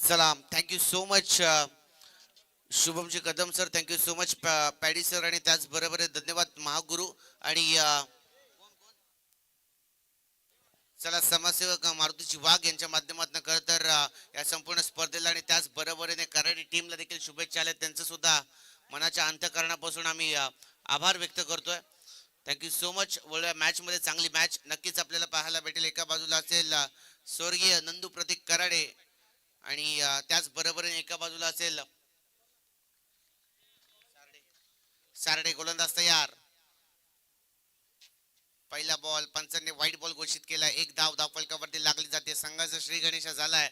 चला thank you so much Shubhamji Kadam sir, thank you so much Paddy sir, आणि त्याचबरोबर धन्यवाद महागुरु. आणि चला समाजसेवक मारुतीची वाघ यांच्या माध्यमातून खरं तर या संपूर्ण स्पर्धेला आणि त्याचबरोबरीने कराडी टीमला देखील शुभेच्छा आल्या. त्यांचं सुद्धा मनाच्या अंतःकरणापासून आम्ही आभार व्यक्त करतोय. Thank you so much. मॅच मध्ये चांगली मॅच नक्कीच आपल्याला पाहायला भेटेल. एका बाजूला असेल स्वर्गीय नंदू प्रतीक कराडे, आणि त्याचबरोबरीने एका बाजूला असेल सारडे. गोलंदाज तयार. पहिला बॉल पंचांनी व्हाईट बॉल घोषित केला. एक धाव धावफलकावरती लागली जाते. संघाचा श्री गणेश झालाय.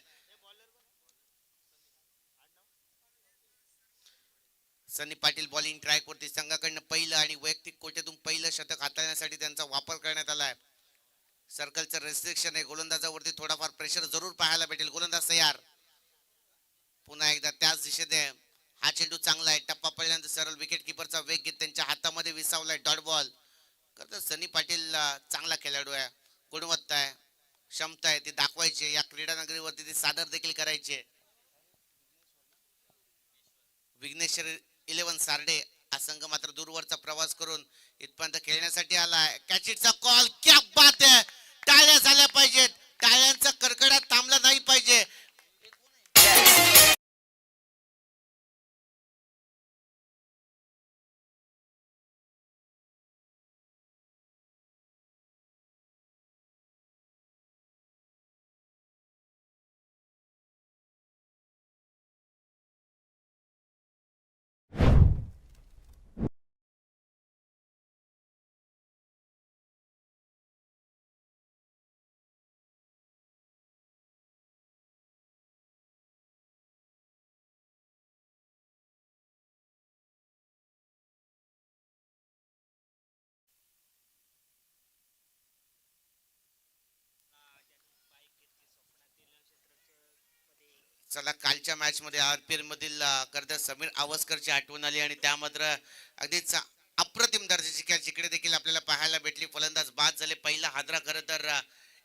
सनी पाटील बॉलिंग ट्रॅक वरती. संघाकडनं पहिलं आणि वैयक्तिक कोट्यातून पहिलं शतक हाताळण्यासाठी त्यांचा वापर करण्यात आलाय. सर्कलचं रेस्ट्रिक्शन आहे. गोलंदाजावरती थोडाफार प्रेशर जरूर पाहायला भेटेल. गोलंदाज तयार. पुन्हा एकदा त्याच दिशेने हा चेंडू चांगला आहे. टप्पा पडल्यानंतर सरळ विकेट किपरचा वेग घेत त्यांच्या हातामध्ये विसावलाय डॉट बॉल. करता सनी पाटील चांगला खेळाडू आहे. गुणवत्ता आहे, क्षमता आहे, ती दाखवायची. या क्रीडा नगरीवरती ती सादर देखील करायचे. विघ्नेश्वर 11 सारडे हा संघ मात्र दूरवरचा प्रवास करून इथपर्यंत खेळण्यासाठी आलाय. कॅचिटचा कॉल, क्या बात आहे. टाळ्या झाल्या पाहिजेत. टाळ्यांचा कडकडाट थांबला नाही पाहिजे. चला कालच्या मॅच मध्ये आरपीएल मधील करता समीर आवस्करची आठवण आली, आणि त्या मात्र अगदीच अप्रतिम दर्जाची कॅच इकडे देखील आपल्याला पाहायला भेटली. फलंदाज बाद झाले. पहिला हादरा खरं तर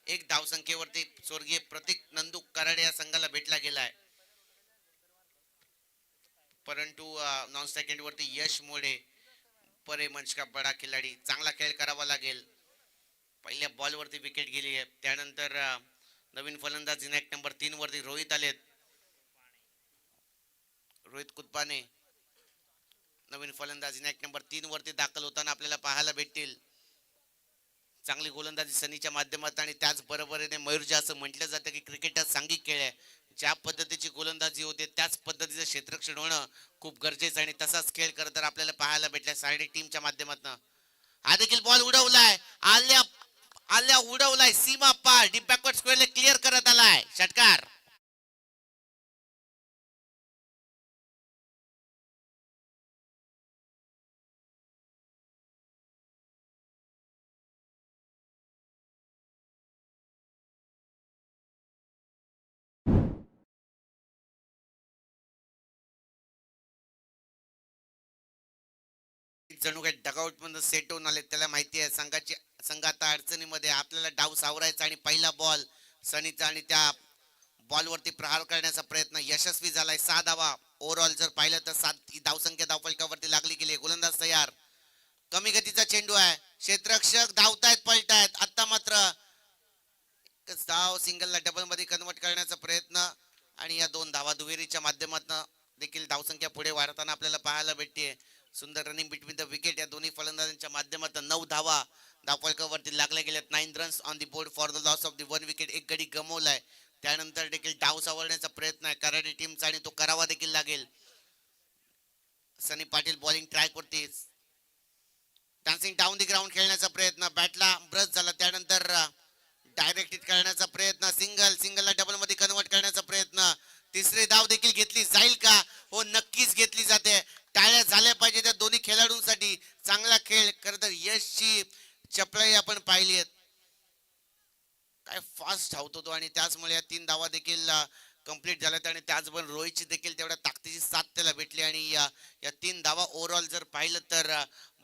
एक धावसंख्येवरती स्वर्गीय प्रतीक नंदू कराडे या संघाला भेटला गेलाय. परंतु नॉन सेकंड वरती यश मोडे परे मंच का बडा खिलाडी, चांगला खेळ करावा लागेल. पहिल्या बॉल वरती विकेट गेली आहे. त्यानंतर नवीन फलंदाज इनॅक्ट नंबर 3 वरती रोहित आलेत. रोहित कुतपाने नवीन फलंदाज इनॅक्ट नंबर 3 वरती दाखल होताना आपल्याला पाहायला भेटतील. चांगली गोलंदाजी सनीच्या माध्यमातून, आणि त्याचबरोबरीने मयूरजी असं म्हटलं जातं की क्रिकेटात सांघिक खेळ आहे. ज्या पद्धतीची गोलंदाजी होते त्याच पद्धतीचं क्षेत्ररक्षण होणं खूप गरजेचं आहे, आणि तसाच खेळ करत तर आपल्याला पाहायला भेटला सारडी टीमच्या माध्यमातून. हा देखील बॉल उडवलाय. आल्या आल्या उडवलाय. सीमा पार डीप बॅकवर्ड स्क्वेअरला क्लिअर करत आलाय. षटकार. जणू काही डगआउट मध्ये सेट होऊन आले. त्याला माहिती आहे संघ आता अडचणीमध्ये. आपल्याला डाव सावरायचा, आणि पहिला बॉल सनीचा, आणि त्या बॉलवरती प्रहार करण्याचा प्रयत्न यशस्वी झालाय. 6 धावा ओव्हरऑल जर पाहिलं तर 7 धावसंख्या धावफलकावरती लागली गेली. गोलंदाज तयार. कमी गतीचा चेंडू आहे. क्षेत्ररक्षक धावतायत, पलटायत. आता मात्र धाव सिंगलला डबल मध्ये कन्वर्ट करण्याचा प्रयत्न, आणि या 2 धावा दुहेरीच्या माध्यमातून देखील धावसंख्या पुढे वाढताना आपल्याला पाहायला भेटते. सुंदर रनिंग बिटवीन द विकेट या दोन्ही फलंदाजांच्या माध्यमातून 9 धावा धावफलकावरती लागल्या गेल्यात. 9 runs on the board for the loss of the 1 wicket. एक गडी गमवलाय. त्यानंतर देखील डाव सावरण्याचा प्रयत्न आहे कराडी टीमचा, आणि तो करावा देखील लागेल. सनी पाटील बॉलिंग ट्रॅक वरती डान्सिंग डाऊन दी ग्राउंड खेळण्याचा प्रयत्न. बॅटला ब्रश झाला. त्यानंतर डायरेक्ट हिट करण्याचा प्रयत्न. सिंगलला डबल मध्ये कन्वर्ट करण्याचा प्रयत्न. तिसरी धाव देखील घेतली जाईल का? हो, नक्कीच घेतली जाते. टाळ्या झाल्या पाहिजे त्या दोन्ही खेळाडूंसाठी. चांगला खेळ. खरं तर यशची चपळाई आपण पाहिली आहेत. काय फास्ट धावतो तो, आणि त्याचमुळे या 3 धावा देखील कंप्लीट झाल्यात, आणि त्याचबरोबर रोहितची देखील तेवढ्या ताकदीची साथ त्याला भेटली. आणि या 3 धावा ओव्हरऑल जर पाहिलं तर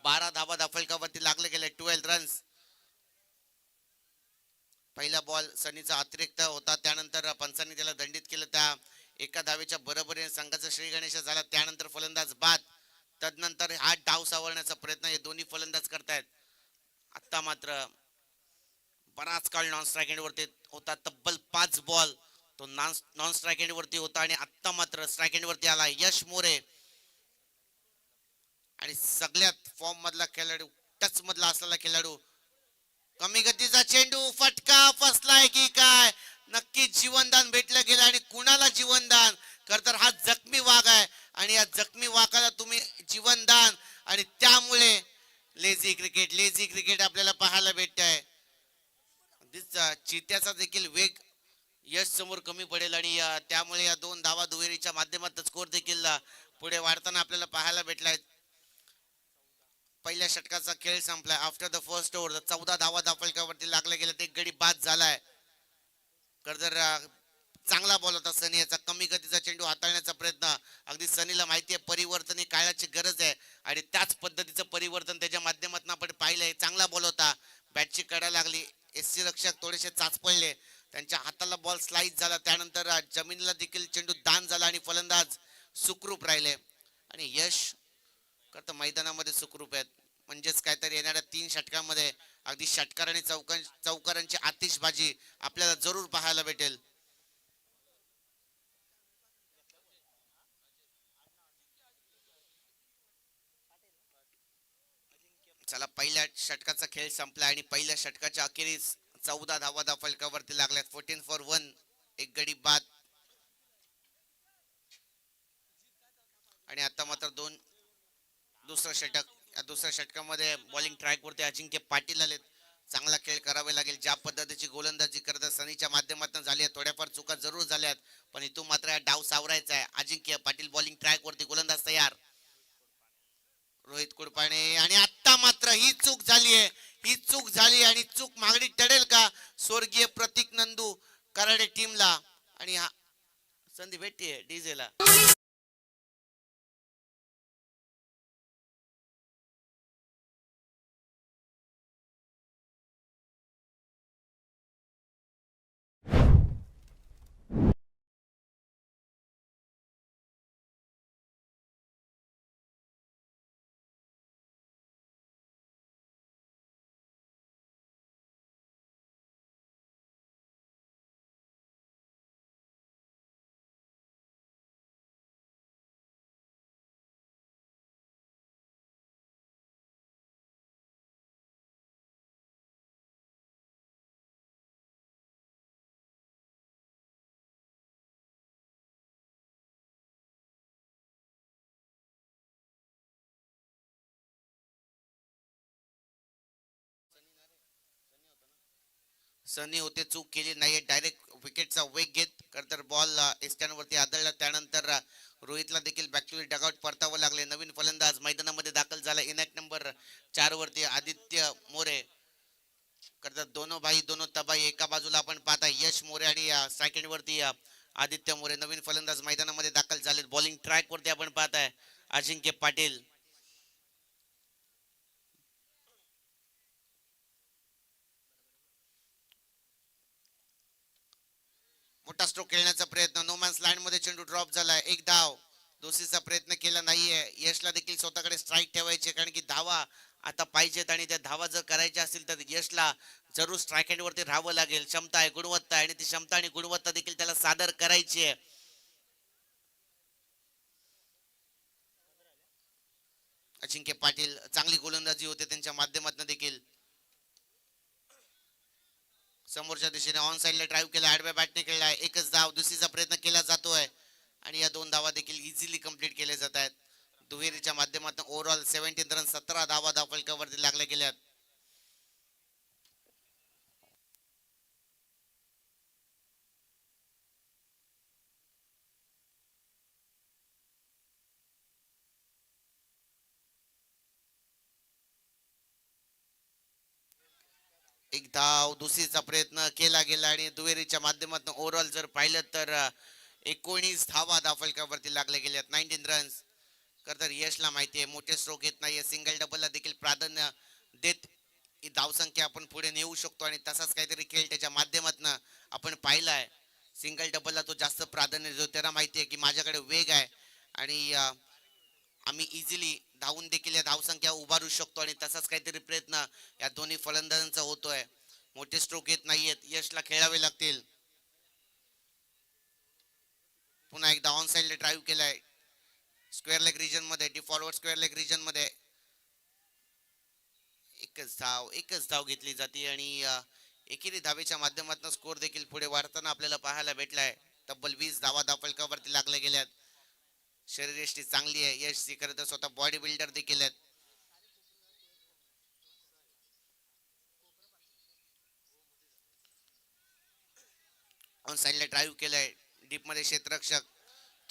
12 धावा धावफलकावरती लागले गेले. 12 रन्स. पहिला बॉल सनीचा अतिरिक्त होता. त्यानंतर पंचांनी त्याला दंडित केलं. त्या एका धावेच्या बरोबरीने संघाचा श्री गणेश झाला. त्यानंतर फलंदाज बाद. तदनंतर हा डाव सावरण्याचा प्रयत्न हे दोन्ही फलंदाज करतायत. आता मात्र बराच काळ नॉन स्ट्राईक एंड वरती होता. तब्बल 5 बॉल तो नॉन स्ट्राईक एंड वरती होता आणि आता मात्र स्ट्राईक एंड वरती आला यश मोरे. आणि सगळ्यात फॉर्म मधला खेळाडू, टच मधला असलेला खेळाडू. कमी गतीचा चेंडू, फटका फसलाय की काय? नक्की जीवनदान भेटलं गेलं. आणि कुणाला जीवनदान? खर तर हा जखमी वाघ आहे आणि या जखमी वाघाला तुम्ही जीवनदान. आणि त्यामुळे लेझी क्रिकेट आपल्याला पाहायला भेटत आहे. चित्याचा देखील वेग यश समोर कमी पडेल आणि त्यामुळे या 2 धावा दुहेरीच्या माध्यमातून स्कोर देखील पुढे वाढताना आपल्याला पाहायला भेटलाय. पहिल्या षटकाचा खेळ संपलाय. आफ्टर द फर्स्ट ओव्हर 14 धावा धाफलकावरती लागल्या गेल्या. एक गडी बाद झालाय. कर्जर चांगला बॉल होता सनी याचा. कमी गतीचा चेंडू हाताळण्याचा प्रयत्न. अगदी सनीला माहिती आहे परिवर्तन ही काळाची गरज आहे आणि त्याच पद्धतीचं परिवर्तन त्याच्या माध्यमातून आपण पाहिलंय. चांगला बॉल होता. बॅटची कडा लागली. एससी रक्षक थोडेसे चाचपडले. त्यांच्या हाताला बॉल स्लाइस झाला. त्यानंतर जमिनीला देखील चेंडू दान झाला आणि फलंदाज सुखरूप राहिले. आणि यश करता मैदानामध्ये सुखरूप आहेत. म्हणजेच काहीतरी येणाऱ्या 3 षटकांमध्ये अगदी षटकार आणि चौकारांची आतिषबाजी आपल्याला जरूर पाहायला भेटेल. चला, पहिल्या षटकाचा खेळ संपला आणि पहिल्या षटकाच्या अखेरीस 14 धावा फलकावरती लागल्यात. 14 फॉर 1, एक गडी बाद. आणि आता मात्र दुसरं षटक. या दुसऱ्या षटकामध्ये बॉलिंग ट्रॅक वरती अजिंक्य पाटील आलेत. चांगला खेळ करावे लागेल. ज्या पद्धतीची गोलंदाजी करतात सनीच्या माध्यमातून झाली आहे. थोड्याफार चुका जरूर झाल्यात पण इथून मात्र डाव सावरायचा आहे. अजिंक्य पाटील बॉलिंग ट्रॅक वरती, गोलंदाज तयार. रोहित कुडपाणे. आणि आता मात्र ही चूक झाली आहे. ही चूक झाली आणि चूक मागणी टळेल का स्वर्गीय प्रतीक नंदू कराडे टीमला? आणि हा संधी भेटतीये डीजेला. सनी होते, चूक केली नाही. डायरेक्ट विकेटचा वेग घेत तर बॉल वरती आदळला. त्यानंतर रोहितला देखील बॅक टू डगआउट परतावं लागले. नवीन फलंदाज मैदानामध्ये दाखल झाला. इनॅक्ट नंबर 4 वरती आदित्य मोरे. करतात दोनो भाई दोनो तबाई. एका बाजूला आपण पाहता यश मोरे आणि सेकंड वरती आदित्य मोरे. नवीन फलंदाज मैदानामध्ये दाखल झाले. बॉलिंग ट्रॅक वरती आपण पाहताय अजिंक्य पाटील. मोठा स्ट्रोक खेळण्याचा प्रयत्न. नोमॅन्स लँड मध्ये चेंडू ड्रॉप झालाय. एक धाव. दुसरीचा प्रयत्न केला नाहीये. यशला देखील स्वतःकडे स्ट्राईक ठेवायचे कारण की धावा आता पाहिजेत आणि त्या धावा जर करायच्या असतील तर यशला जरूर स्ट्राईक हँड वरती राहावं लागेल. क्षमता आहे, गुणवत्ता आहे आणि ती क्षमता आणि गुणवत्ता देखील त्याला सादर करायची आहे. अजिंक्य पाटील चांगली गोलंदाजी होते त्यांच्या माध्यमातून देखील. समोरच्या दिशेने ऑन साइडला ड्राईव्ह केला. आडव्या बॅटने खेळलाय. एकच धाव. दुसरीचा प्रयत्न केला जातोय आणि या 2 धावा देखील इझिली कंप्लीट केले जात आहेत. दुहेरीच्या माध्यमातून ओव्हरऑल 17 रन, 17 धावा धावफलकावरती लागल्या गेल्यात. एक धाव. दुसरीचा प्रयत्न केला गेला आणि दुहेरीच्या माध्यमातून ओव्हरऑल जर पाहिलं तर 19 धावा धावफलकावरती लागल्या गेल्यात. 19 रन्स. तर यशला माहिती आहे मोठे स्ट्रोक येत नाहीये. सिंगल डबलला देखील प्राधान्य देत धावसंख्या आपण पुढे नेऊ शकतो आणि तसाच काहीतरी खेळ त्याच्या माध्यमातून आपण पाहिलाय. सिंगल डबलला तो जास्त प्राधान्य देतो. त्याला माहिती आहे की माझ्याकडे वेग आहे आणि आम्ही इझिली धावून देखील या धावसंख्या उभारू शकतो आणि तसाच काहीतरी प्रयत्न या दोन्ही फलंदाजांचा होतोय. मोठे स्ट्रोक येत नाहीयेत, यशला खेळावे लागतील. पुन्हा एकदा ऑन साइडला ड्राईव्ह केलाय स्क्वेअर लेग रिजन मध्ये, the forward square leg region मध्ये. एकच धाव घेतली जाते आणि एकेरी धावेच्या माध्यमातून स्कोर देखील पुढे वाढताना आपल्याला पाहायला भेटलाय. तब्बल 20 धावा धावफलकावरती लागल्या गेल्यात. शरीरयष्टी चांगली आहे. यश खरं तर स्वतः बॉडी बिल्डर देखील आहेत. ऑन साइडला ड्राईव्ह केलाय डीप मध्ये क्षेत्ररक्षक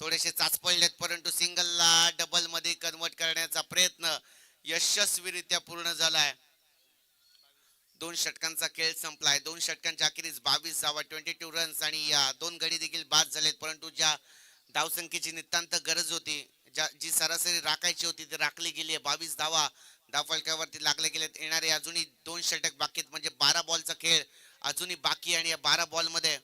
थोडेसे चाचपळलेत, परंतु सिंगलला डबल मध्ये कन्वर्ट करण्याचा प्रयत्न यशस्वीरित्या पूर्ण झालाय. 2 षटकांचा खेळ संपलाय. 2 षटकांच्या अखेरीस 22 धावा 22 रन्स आणि 2 गडी देखील बाद झालेत. परंतु ज्या धावसंख्येची नितांत गरज होती, जी सरासरी राखायची होती ती राखली गेली आहे. 22 धावा धावफलकावरती लागले गेलेत. येणारे अजूनही 2 षटक बाकी आहेत, म्हणजे 12 बॉलचा खेळ अजूनही बाकी आणि या 12 बॉल मध्ये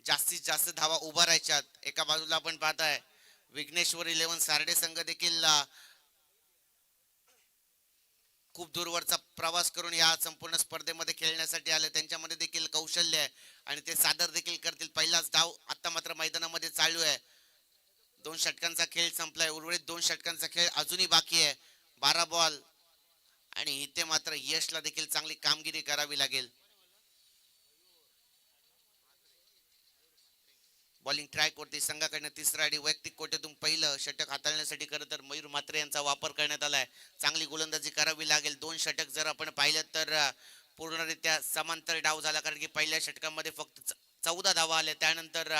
जास्तीत जास्त धावा उभा राहायच्यात. एका बाजूला आपण पाहताय विघ्नेश्वर 11 सारडे संघ देखील खूप दूरवरचा प्रवास करून या संपूर्ण स्पर्धेमध्ये खेळण्यासाठी आले. त्यांच्यामध्ये देखील कौशल्य आहे आणि ते सादर देखील करतील. पहिलाच धाव आता मात्र मैदानामध्ये चालू आहे. 2 षटकांचा खेळ संपलाय. उर्वरित 2 षटकांचा खेळ अजूनही बाकी आहे. 12 बॉल आणि इथे मात्र यशला देखील चांगली कामगिरी करावी लागेल. बॉलिंग ट्रॅक वरती संघाकडनं तिसरा आणि वैयक्तिक कोट्यातून पहिलं षटक हाताळण्यासाठी खरं तर मयूर म्हात्रे यांचा वापर करण्यात आलाय. चांगली गोलंदाजी करावी लागेल. 2 षटक जर आपण पाहिलं तर पूर्णरित्या समांतर डाव झाला, कारण की पहिल्या षटकामध्ये फक्त 14 धावा आल्या. त्यानंतर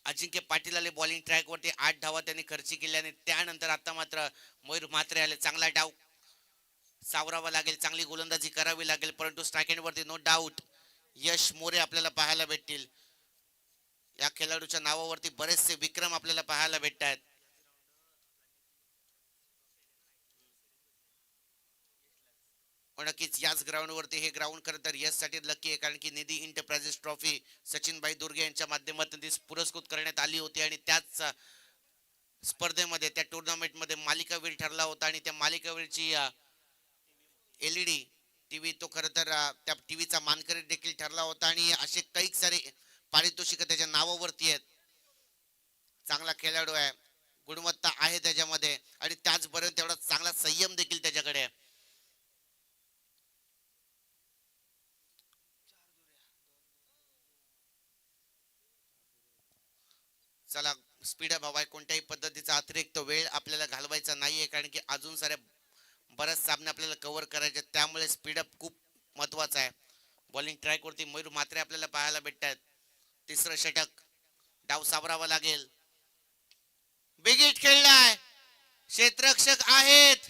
अजिंक्य पाटील आले बॉलिंग ट्रॅक वरती, 8 धावा त्यांनी खर्ची केल्या आणि त्यानंतर आता मात्र मयूर म्हात्रे आले. चांगला डाव सावरावा लागेल, चांगली गोलंदाजी करावी लागेल, परंतु स्ट्राईक वरती नो डाऊट यश मोरे आपल्याला पाहायला भेटतील. या खेळाडूच्या नावावरती बरेचसे विक्रम आपल्याला पाहायला भेटत आहेत. नक्कीच याच ग्राउंड वरती हे ग्राउंड खरं तर यश साठी लकी आहे, कारण की निधी इंटरप्राइजेस ट्रॉफी सचिनभाई दुर्गे यांच्या माध्यमातून ती पुरस्कृत करण्यात आली होती आणि त्याच स्पर्धेमध्ये त्या टुर्नामेंटमध्ये मालिकावीर ठरला होता आणि त्या मालिकावीरची एलईडी टीव्ही तो खरं तर त्या टीव्हीचा मानकरी देखील ठरला होता आणि असे काही सारे पारितोषिक त्याच्या नावावरती आहेत. चांगला खेळाडू आहे, गुणवत्ता आहे त्याच्यामध्ये आणि त्याचबरोबर तेवढा चांगला संयम देखील त्याच्याकडे आहे. चला स्पीड अप हवाय. कोणत्याही पद्धतीचा अतिरिक्त वेळ आपल्याला घालवायचा नाहीये, कारण की अजून साऱ्या बऱ्याच सामने आपल्याला कव्हर करायचे, त्यामुळे स्पीड अप खूप महत्वाचा आहे. बॉलिंग ट्रॅक वरती मयूर म्हात्रे आपल्याला पाहायला भेटतात. तिसरं षटक डाव सावरावा लागेल. बिगिट खेळलाय, क्षेत्ररक्षक आहेत,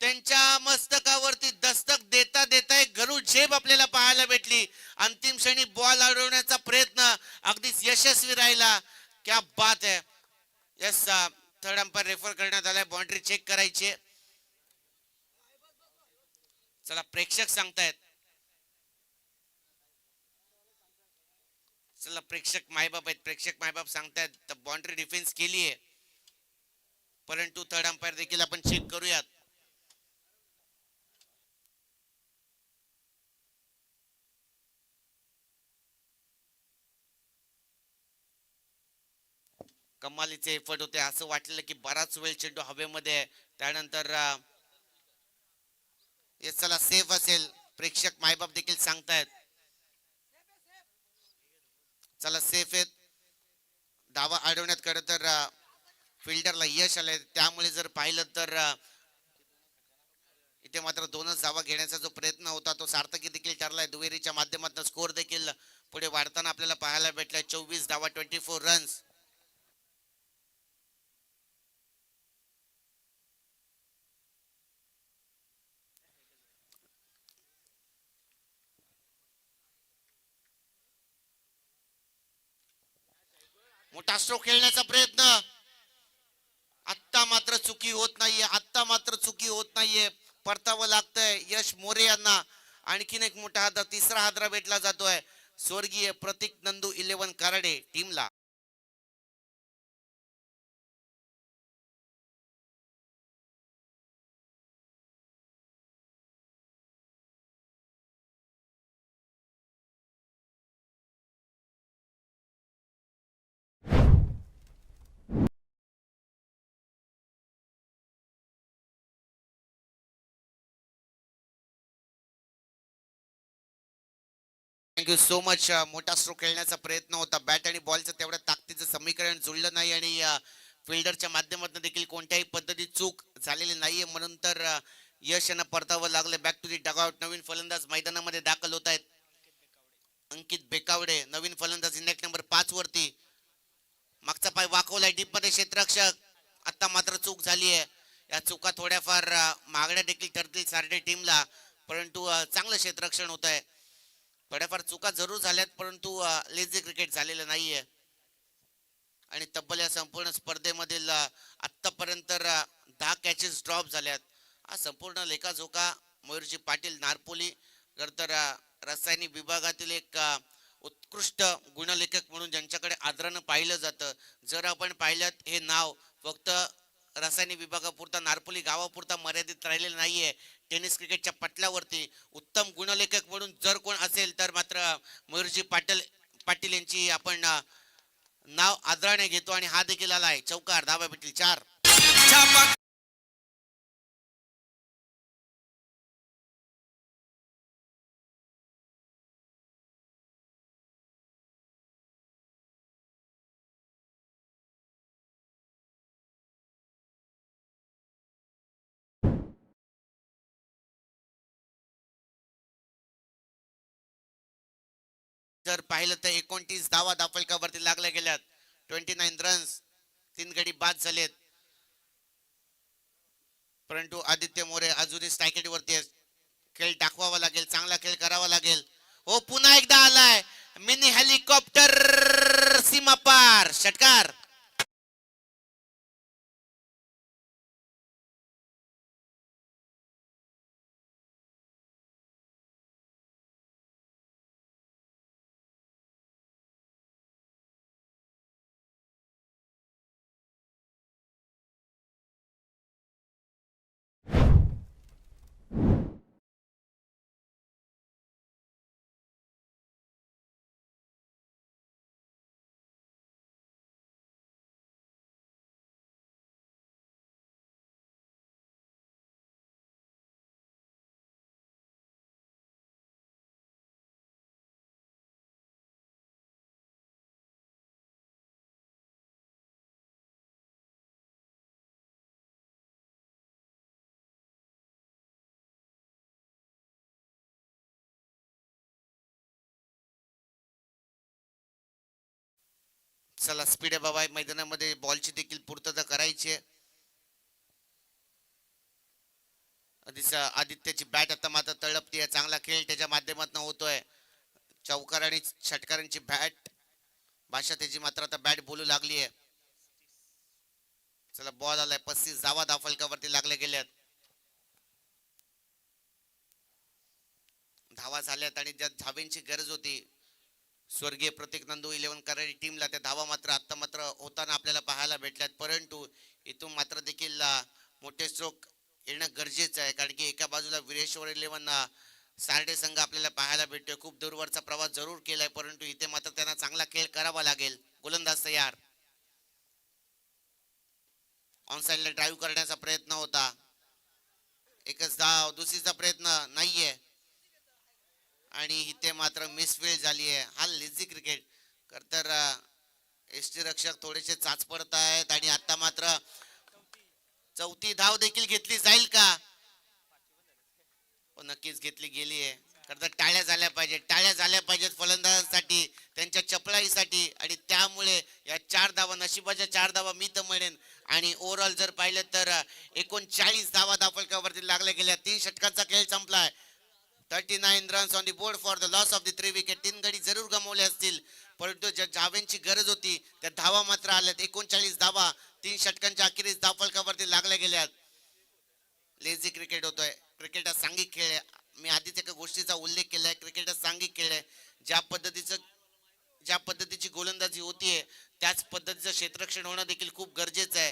त्यांच्या मस्तकावरती दस्तक देता देता एक गरुड झेप आपल्याला पाहायला भेटली. अंतिम क्षणी बॉल अडवण्याचा प्रयत्न अगदीच यशस्वी राहिला. क्या बात आहे. यस थर्ड अंपायर रेफर करण्यात आलाय, बाउंड्री चेक करायची. चला प्रेक्षक सांगतायत, चला प्रेक्षक मायबाप आहेत, प्रेक्षक मायबाप सांगतायत बाउंड्री डिफेन्स केली आहे, परंतु थर्ड अंपायर देखील आपण चेक करूयात. कमालीचे एफर्ट होते. असं वाटलेलं की बराच वेळ चेंडू हवेमध्ये, त्यानंतर चला सेफ असेल. प्रेक्षक मायबाप देखील सांगतायत चला सेफ आहेत. धावा अडवण्यात खरं तर फिल्डरला यश आलंय, त्यामुळे जर पाहिलं तर इथे मात्र 2च धावा घेण्याचा जो प्रयत्न होता तो सार्थकी देखील ठरलाय. दुहेरीच्या माध्यमातून स्कोर देखील पुढे वाढताना आपल्याला पाहायला भेटलाय. 24 धावा 24 रन्स. मोठा स्ट्रोक खेळण्याचा प्रयत्न, आत्ता मात्र चुकी होत नाहीये, आत्ता मात्र चुकी होत नाहीये. परतावं लागतंय यश मोरे यांना. आणखीन एक मोठा हादरा, तिसरा हादरा भेटला जातोय. स्वर्गीय प्रतीक नंदू 11 कराडे टीमला. Thank you so much. मोठा स्ट्रोक खेळण्याचा प्रयत्न होता. बॅट आणि बॉलचं तेवढ्या ताकदीचं समीकरण जुळलं नाही आणि फिल्डरच्या माध्यमातून देखील कोणत्याही पद्धती चूक झालेली नाहीये, म्हणून तर यश यांना परतावं लागलं. Back to the dugout. नवीन फलंदाज मैदानामध्ये दाखल होत आहेत. अंकित बेकावडे नवीन फलंदाज इंडेक्स नंबर 5 वरती. मागचा पाय वाकवलाय डीप मध्ये क्षेत्ररक्षक. आता मात्र चूक झाली आहे. या चुका थोड्याफार मागण्या देखील ठरतील सारडे टीमला, परंतु चांगलं क्षेत्ररक्षण होत आहे. थोड्याफार चुका जरूर झाल्यात, परंतु लेझी क्रिकेट झालेलं नाहीये. आणि तब्बल या संपूर्ण स्पर्धेमधील आतापर्यंत 10 कॅचेस ड्रॉप झाल्यात. हा संपूर्ण लेखाजोखा मयूरजी पाटील नारपोली तर रासायनिक विभागातील एक उत्कृष्ट गुणलेखक म्हणून ज्यांच्याकडे आदरानं पाहिलं जातं. जर आपण पाहिलं हे नाव फक्त रासायनिक विभागापुरता नारपोली गावापुरता मर्यादित राहिलेलं नाहीये. टेनिस क्रिकेटच्या पटलावरती उत्तम गुणलेखक म्हणून जर कोण असेल तर मात्र मयूरजी पाटील यांची आपण नाव आदराने घेतो. आणि हा देखील आलाय चौकार. धावा भेटली 4. जर पाहिलं तर 29 धावा दाफलकावरती लागल्या गेल्यात. 29 रन्स. 3 गडी बाद झालेत, परंतु आदित्य मोरे अजूनही स्ट्रायकेट वरती आहेत. खेळ दाखवावा लागेल, चांगला खेळ करावा लागेल. हो पुन्हा एकदा आलाय मिनी हेलिकॉप्टर सीमा पार. षटकार. चला स्पीड आहे बाबा मैदानामध्ये. बॉलची देखील पूर्तता करायची आहे. आदित्यची बॅट आता मात्र तळपती आहे. चांगला खेळ त्याच्या माध्यमातून होतोय. चौकार आणि षटकारांची बॅट भाषा त्याची मात्र आता बॅट बोलू लागली आहे. चला बॉल आलाय. 35 धावा दाफलकावरती लागल्या गेल्यात. धावा झाल्यात आणि ज्या धावेंची गरज होती स्वर्गीय प्रतीक नंदू 11 कराडी टीमला, त्या धावा मात्र आता मात्र होताना आपल्याला पाहायला भेटल्यात. परंतु इथून मात्र देखील मोठे स्ट्रोक येणं गरजेचं आहे, कारण की एका बाजूला वीरेश्वर 11 सारडे संघ आपल्याला पाहायला भेटतोय. खूप दूरवरचा प्रवास जरूर केलाय, परंतु इथे मात्र त्यांना चांगला खेळ करावा लागेल. गोलंदाज तयार. ऑन साइडला ड्राईव्ह करण्याचा प्रयत्न होता. एकच धाव. दुसरीचा प्रयत्न नाहीये आणि इथे मात्र मिसफील्ड झाली आहे. हा लेझी क्रिकेट तर एसटी रक्षक थोडेसे चाच पडत आहेत आणि आता मात्र चौथी धाव देखील घेतली जाईल का? नक्कीच घेतली गेली आहे. तर टाळ्या झाल्या पाहिजेत. टाळ्या झाल्या पाहिजेत फलंदाजांसाठी, त्यांच्या चपळाईसाठी. आणि त्यामुळे या 4 धावा नशिबाच्या 4 धावा मी तर म्हणेन. आणि ओव्हरऑल जर पाहिलं तर 39 धावा दाफलकावरती लागल्या गेल्या. 3 षटकांचा खेळ संपलाय. 39 runs on the board for the loss of the 3 wicket. 3 गडी जरूर गमावले असतील, परंतु ज्या धाव्यांची गरज होती त्या धावा मात्र आल्यात. 39 धावा 3 षटकांच्या अखेरीस धावफलकावरती लागल्या गेल्यात. लेझी क्रिकेट होतोय. क्रिकेट हा सांघिक खेळ आहे. मी आधीच एका गोष्टीचा उल्लेख केलाय, क्रिकेटर सांगितलेलं ज्या पद्धतीची गोलंदाजी होतीये त्याच पद्धतीचं क्षेत्ररक्षण होणं देखील खूप गरजेचं आहे.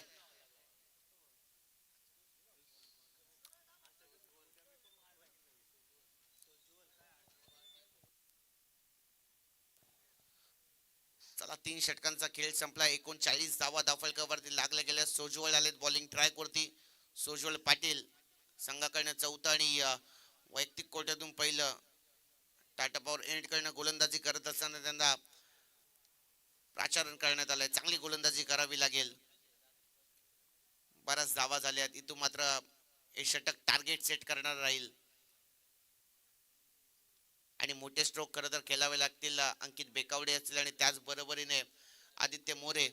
चला, 3 षटकांचा खेळ संपला. 39 धावा धाफळकावरती लागल्या गेल्या. सोजवळ आलेत बॉलिंग ट्रॅक वरती. सोजवळ पाटील संघाकडनं चौथा आणि वैयक्तिक कोट्यातून पहिलं. टाटा पॉवर एंड कडनं गोलंदाजी करत असताना त्यांना प्राचारण करण्यात आलंय. चांगली गोलंदाजी करावी लागेल. बऱ्याच धावा झाल्यात. इथून मात्र हे षटक टार्गेट सेट करणार राहील आणि मोठे स्ट्रोक खरं तर खेळावे लागतील. अंकित बेकावडे असतील आणि त्याच बरोबरीने आदित्य मोरे.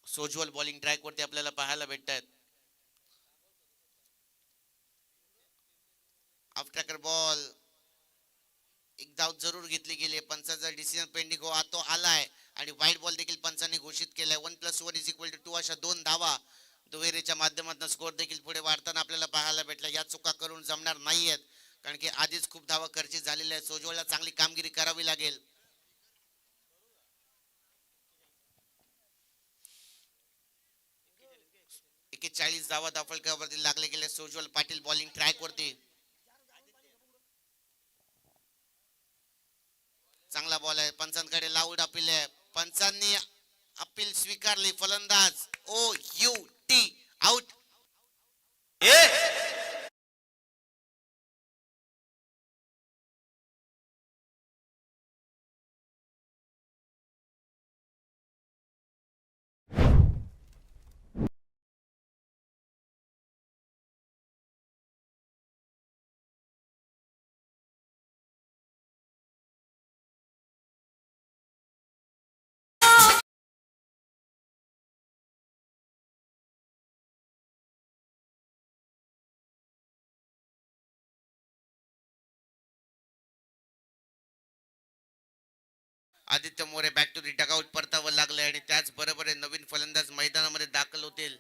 सोजवल बॉलिंग ट्रॅक वरती आपल्याला पाहायला भेटत आहेत. ऑफ ट्रॅकर बॉल, एक धाव जरूर घेतली गेली. पंचाचा डिसिजन पेंडिंग हो तो आलाय आणि वाईट बॉल देखील पंचाने घोषित केलाय. 1+1 = 2 अशा 2 धावा दुहेरीच्या माध्यमातून स्कोर देखील पुढे वाढताना आपल्याला पाहायला भेटला. या चुका करून जमणार नाहीयेत कारण की आधीच खूप धावा खर्चित झालेल्या आहेत. सोजवळला चांगली कामगिरी करावी लागेल. 41 धावा धाफळकावरती लागले गेले. सोजवल पाटील बॉलिंग ट्रॅक वरती. चांगला बॉल आहे. पंचांकडे लाऊड अपील आहे. पंचांनी अपील स्वीकारली. फलंदाज OUT out. Aditya More back to the dugout परतावं लागले आणि त्याच बरोबर नवीन फलंदाज मैदानामध्ये दाखल होतील.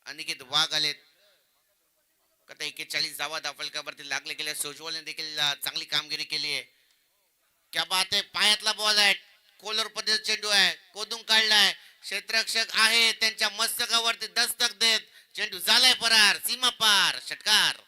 अनिकेत वाघ आलेत. आता 41 धावा धाफळकावरती लागले गेले. सोजवलने देखील चांगली कामगिरी केली आहे. क्या बात आहे. पायातला बॉल आहे. कोलर पद्धतीचा चेंडू आहे. कोदून काढलाय. क्षेत्ररक्षक आहे त्यांच्या मस्तकावरती दस्तक देत चेंडू झालाय परार. सीमा पार. षटकार.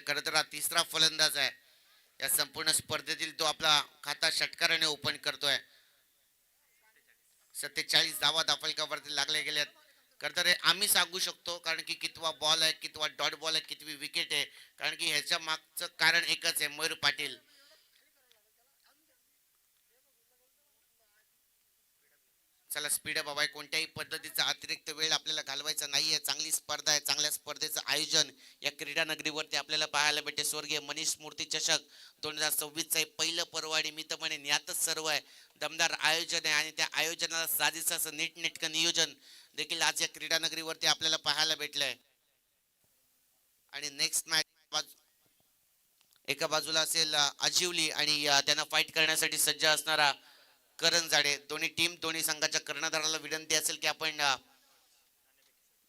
खरं तर हा तिसरा फलंदाज आहे या संपूर्ण स्पर्धेतील. तो आपला खाता षटकाराने ओपन करतोय. 47 धावा धाफळकावरती लागले गेलेत. खरं तर आम्ही सांगू शकतो कारण की कितवा बॉल आहे, कितवा डॉट बॉल आहे, कितवी विकेट आहे. कारण की ह्याच्या मागचं कारण एकच आहे, मयूर पाटील. चला स्पीड अप हवाय. कोणत्याही पद्धतीचा अतिरिक्त वेळ आपल्याला घालवायचा नाहीये. चांगली स्पर्धा आहे. चांगल्या स्पर्धेचं आयोजन या क्रीडा नगरीवरती आपल्याला पाहायला भेटते. स्वर्गीय मनीष मूर्ती चषक 2026 चे पहिलं पर्व आणि मी तर म्हणेन यातच सर्व आहे. दमदार आयोजन आहे आणि त्या आयोजनाला साजेसं असं नीटनेटकं नियोजन देखील आज या क्रीडा नगरीवरती आपल्याला पाहायला भेटलंय. आणि नेक्स्ट मॅच एका बाजूला असेल अजिवली आणि त्यांना फाईट करण्यासाठी सज्ज असणारा करण जाडे. दोन्ही टीम दोन्ही संघाच्या कर्णधाराला विनंती असेल की आपण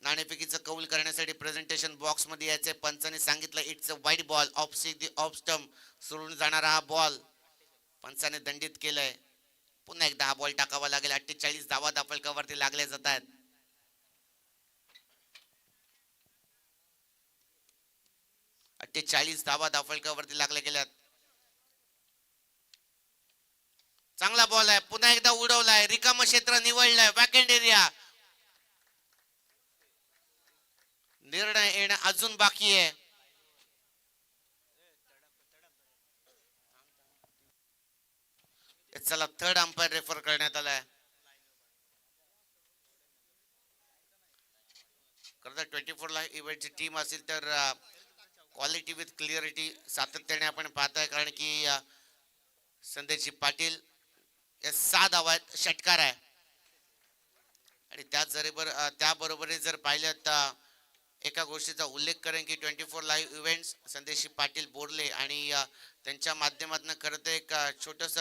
नाणेफेकीचं कौल करण्यासाठी प्रेझेंटेशन बॉक्स मध्ये यायचे. पंचाने सांगितलं it's a wide ball of off stump. सोडून जाणारा हा बॉल पंचाने दंडित केलाय. पुन्हा एकदा हा बॉल टाकावा लागेल. 48 धावा धाफळकावरती लागल्या जात आहेत. 48 धावा धाफळकावरती लागल्या गेल्यात. चांगला बॉल आहे. पुन्हा एकदा उडवलाय. रिकाम क्षेत्र निवडलंय. वॅकेंड एरिया. निर्णय येणं अजून बाकी आहे. चला थर्ड अंपायर रेफर करण्यात आलाय. खरं तर 24 ला इव्हेंटची टीम असेल तर क्वालिटी विथ क्लिअरिटी सातत्याने आपण पाहताय कारण की संदेशजी पाटील या 6 धावा आहेत, षटकार आहे. आणि त्याबरोबरीने जर पाहिलं तर एका गोष्टीचा उल्लेख करेन की 24 लाईव्ह इव्हेंट्स संदेशी पाटील बोरले आणि त्यांच्या माध्यमातून खरं तर एक छोटस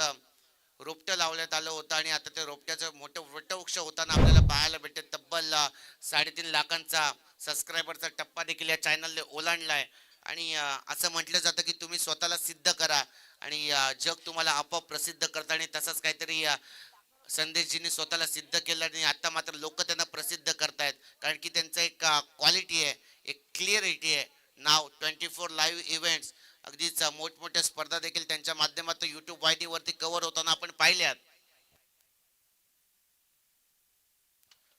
रोपटं लावण्यात आलं होतं आणि आता ते रोपट्याचं मोठं वटवृक्ष होताना आपल्याला पाहायला भेटते. तब्बल 3.5 लाखांचा सबस्क्रायबरचा टप्पा देखील या चॅनलने ओलांडलाय. आणि असं म्हटलं जातं की तुम्ही स्वतःला सिद्ध करा आणि जग तुम्हाला आपोआप प्रसिद्ध करतं. आणि तसंच काहीतरी संदेशजींनी स्वतःला सिद्ध केलं आणि आता मात्र लोक त्यांना प्रसिद्ध करतायत. कारण की त्यांचं एक क्वालिटी आहे, एक क्लिअरिटी आहे. नाव 24 लाईव्ह इव्हेंट्स, अगदीच मोठमोठ्या स्पर्धा देखील त्यांच्या माध्यमातून युट्यूब वाहिनी वरती कव्हर होताना आपण पाहिल्यात.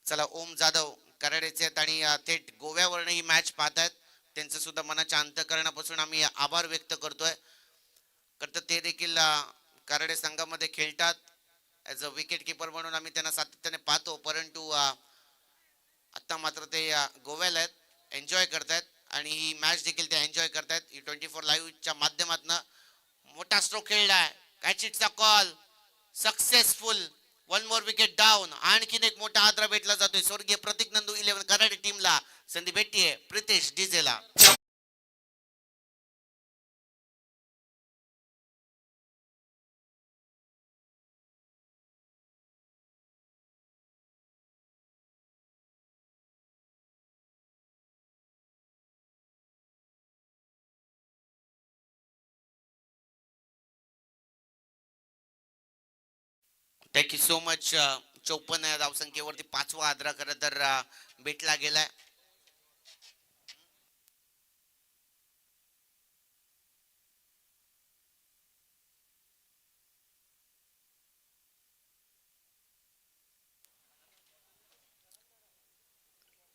चला, ओम जाधव कराडेचे आहेत आणि थेट गोव्यावरनं ही मॅच पाहतायत. त्यांचं सुद्धा मनाच्या अंतकरणापासून आम्ही आभार व्यक्त करतोय. तर ते देखील कराडे संघामध्ये खेळतात. ॲज अ विकेट किपर म्हणून आम्ही त्यांना सातत्याने पाहतो. परंतु आता मात्र ते गोव्याला आहेत, एन्जॉय करतायत आणि ही मॅच देखील ते एन्जॉय करतायत. 24 लाईव्हच्या माध्यमातून मोठा स्ट्रोक खेळलाय, कॅच इटचा call successful. One more wicket down. आणखीन एक मोठा आदरा भेटला जातोय स्वर्गीय प्रतीक नंदू 11 कराडे टीमला. संधी भेटतीये प्रितेश डिझेला. Thank you so much. 54 या धावसंख्येवरती 5वा आदरा खरं तर भेटला गेलाय.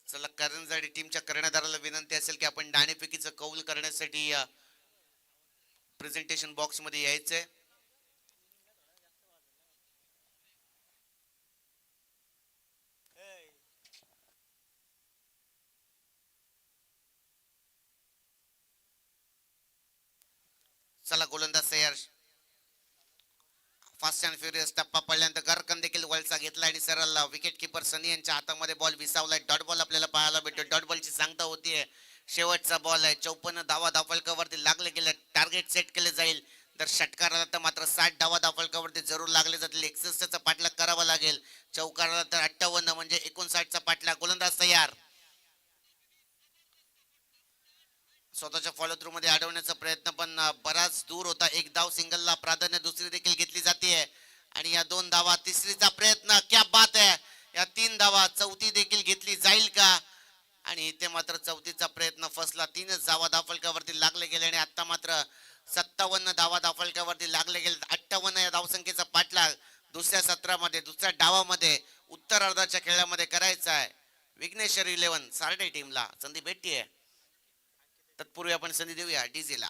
चला, करंजाडी टीमच्या कर्णधाराला विनंती असेल की आपण नाणेफेकीचं कौल करण्यासाठी प्रेझेंटेशन बॉक्स मध्ये यायचंय. चला, गोलंदाज तयार. फास्ट अँड फ्युरियस टप्पा पडल्यानंतर गरकन देखील वळसा घेतला आणि सरळ विकेट किपर सनी यांच्या हातामध्ये बॉल विसावलाय. डॉट बॉल आपल्याला पाहायला भेटतो. डॉट बॉलची सांगता होतीये. शेवटचा बॉल आहे. 54 धावा धावफलकावरती लागले गेले. टार्गेट सेट केले जाईल तर षटकाराला तर मात्र 60 धावा धावफलकावरती जरूर लागले जातील. 61चा पाठलाग करावा लागेल. चौकाराला तर 58 म्हणजे 59चा पाठलाग. गोलंदाज तयार. स्वतःच्या फॉलो थ्रू मध्ये अडवण्याचा प्रयत्न पण बराच दूर होता. एक धाव सिंगलला प्राधान्य, दुसरी देखील घेतली जाते आणि या 2 धावा, तिसरीचा प्रयत्न. क्या बात आहे. या 3 धावा, चौथी देखील घेतली जाईल का? आणि इथे मात्र चौथीचा प्रयत्न फसला. 3च धावा धावफलकावरती लागले गेले आणि आता मात्र 57 धावा धावफलकावरती लागले गेले. 58 या धावसंख्येचा पाठलाग दुसऱ्या सत्रामध्ये, दुसऱ्या डावामध्ये, उत्तर अर्धाच्या खेळामध्ये करायचा आहे. विघ्नेश्वर 11 सारडे टीमला संधी भेटतीये. तत्पूर्वी आपण संधी देऊया डीजेला.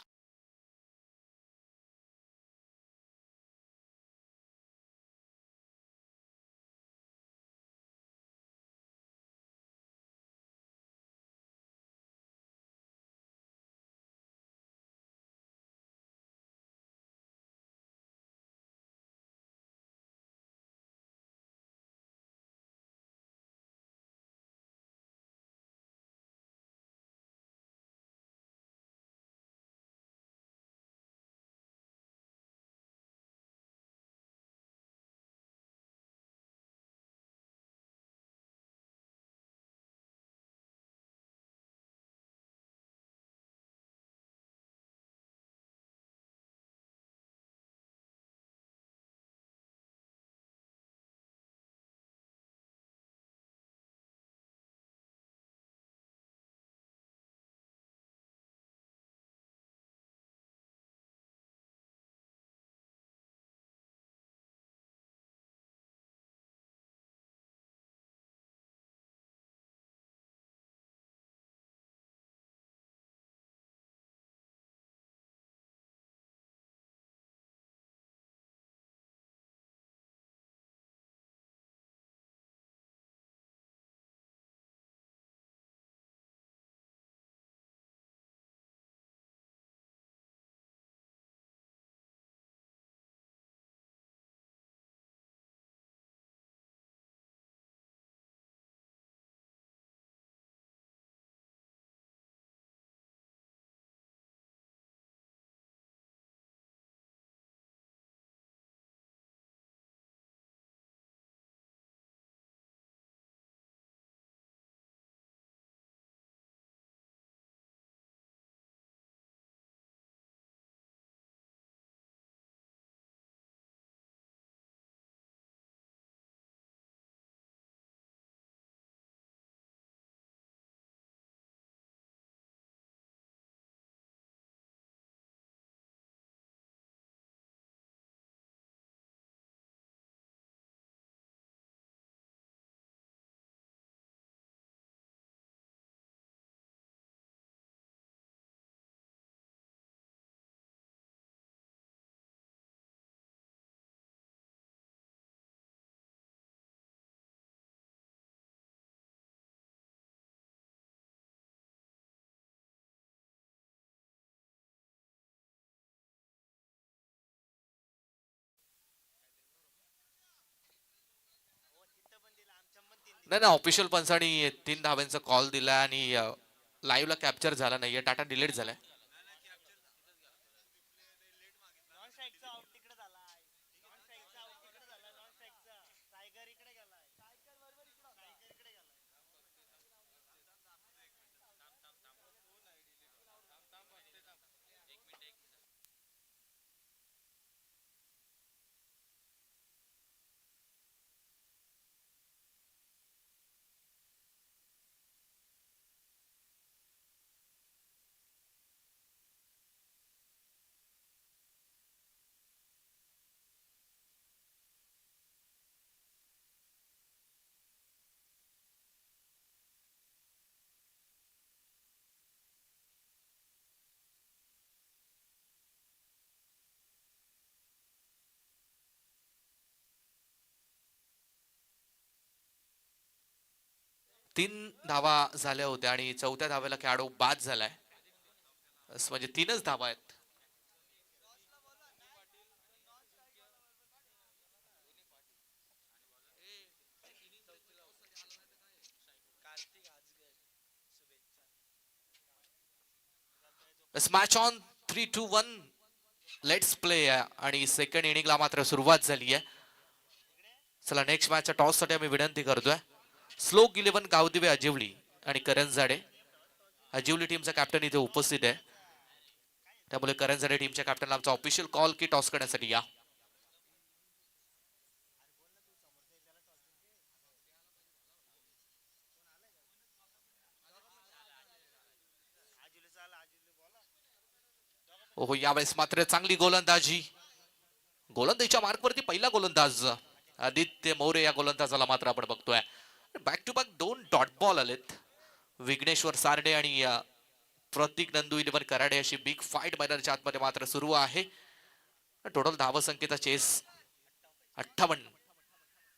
नाही ना, ऑफिशियल पंचांनी 3 धाब्यांचा कॉल दिला आणि लाईव्हला कॅप्चर झाला नाहीये, डाटा डिलीट झालाय. तीन धावा झाल्या होत्या आणि चौथ्या धाव्याला खेळाडू बाद झालाय. म्हणजे 3च धावा आहेत. Match on 3-2-1 let's play. आणि सेकंड इनिंगला मात्र सुरुवात झाली आहे. चला नेक्स्ट मॅचच्या टॉस साठी आम्ही विनंती करतोय. स्लोक 11 गावदिवे अजिवली आणि करण झाडे. अजिवली टीमचा कॅप्टन इथे उपस्थित आहे, त्यामुळे करण झाडे टीमच्या कॅप्टनला आमचा ऑफिशियल कॉल की टॉस करण्यासाठी या. हो, यावेळेस मात्र चांगली गोलंदाजी. गोलंदाजीच्या मार्कवरती पहिला गोलंदाज आदित्य मोरे या गोलंदाजाला मात्र आपण बघतोय. Back to back 2 dot ball आलेत. विघ्नेश्वर सारडे आणि प्रतीक नंदू 11 कराडे अशी बिग फाईट मैदानाच्या आतमध्ये मात्र सुरू आहे. Total धावसंख्येचा chess 58.